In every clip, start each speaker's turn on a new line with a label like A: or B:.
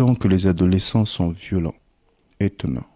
A: Dit-on que les adolescents sont violents? Étonnant.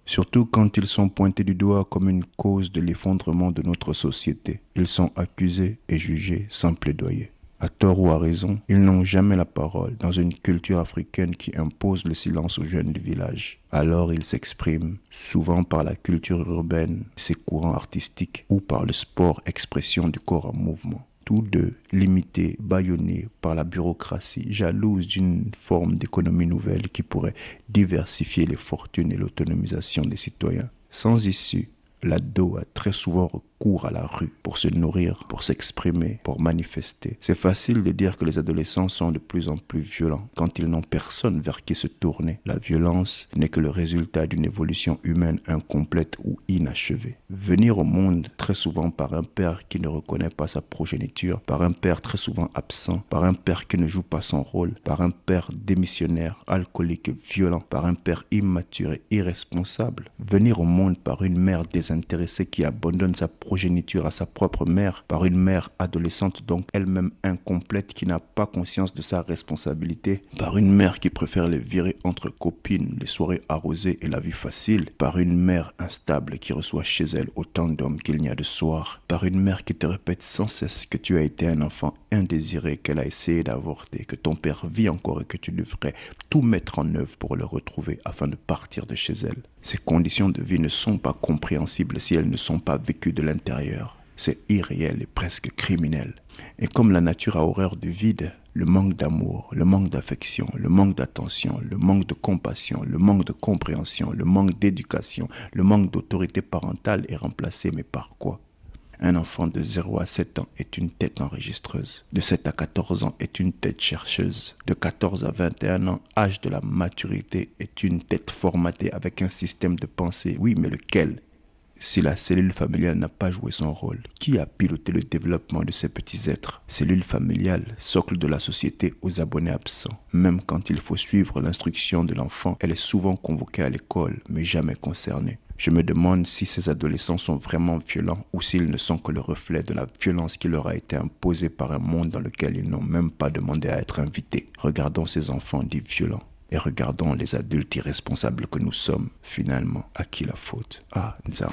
A: Surtout quand ils sont pointés du doigt comme une cause de l'effondrement de notre société. Ils sont accusés et jugés sans plaidoyer. À tort ou à raison, ils n'ont jamais la parole dans une culture africaine qui impose le silence aux jeunes du village. Alors ils s'expriment, souvent par la culture urbaine, ses courants artistiques, ou par le sport, expression du corps en mouvement. Tous deux limités, bâillonnés par la bureaucratie, jalouse d'une forme d'économie nouvelle qui pourrait diversifier les fortunes et l'autonomisation des citoyens. Sans issue, l'ado a très souvent recours à la rue pour se nourrir, pour s'exprimer, pour manifester. C'est facile de dire que les adolescents sont de plus en plus violents quand ils n'ont personne vers qui se tourner. La violence n'est que le résultat d'une évolution humaine incomplète ou inachevée. Venir au monde très souvent par un père qui ne reconnaît pas sa progéniture, par un père très souvent absent, par un père qui ne joue pas son rôle, par un père démissionnaire, alcoolique et violent, par un père immature et irresponsable. Venir au monde par une mère désintéressée qui abandonne sa progéniture à sa propre mère, par une mère adolescente donc elle-même incomplète qui n'a pas conscience de sa responsabilité, par une mère qui préfère les virer entre copines, les soirées arrosées et la vie facile, par une mère instable qui reçoit chez elle autant d'hommes qu'il n'y a de soirs, par une mère qui te répète sans cesse que tu as été un enfant indésiré, qu'elle a essayé d'avorter, que ton père vit encore et que tu devrais tout mettre en œuvre pour le retrouver afin de partir de chez elle. Ces conditions de vie ne sont pas compréhensibles si elles ne sont pas vécues de l'intérieur. C'est irréel et presque criminel. Et comme la nature a horreur du vide, le manque d'amour, le manque d'affection, le manque d'attention, le manque de compassion, le manque de compréhension, le manque d'éducation, le manque d'autorité parentale est remplacé, mais par quoi? Un enfant de 0 à 7 ans est une tête enregistreuse. De 7 à 14 ans est une tête chercheuse. De 14 à 21 ans, âge de la maturité, est une tête formatée avec un système de pensée. Oui, mais lequel? Si la cellule familiale n'a pas joué son rôle, qui a piloté le développement de ces petits êtres? Cellule familiale, socle de la société aux abonnés absents. Même quand il faut suivre l'instruction de l'enfant, elle est souvent convoquée à l'école, mais jamais concernée. Je me demande si ces adolescents sont vraiment violents ou s'ils ne sont que le reflet de la violence qui leur a été imposée par un monde dans lequel ils n'ont même pas demandé à être invités. Regardons ces enfants dits violents. Et regardons les adultes irresponsables que nous sommes. Finalement, à qui la faute? Ah, Nzambe.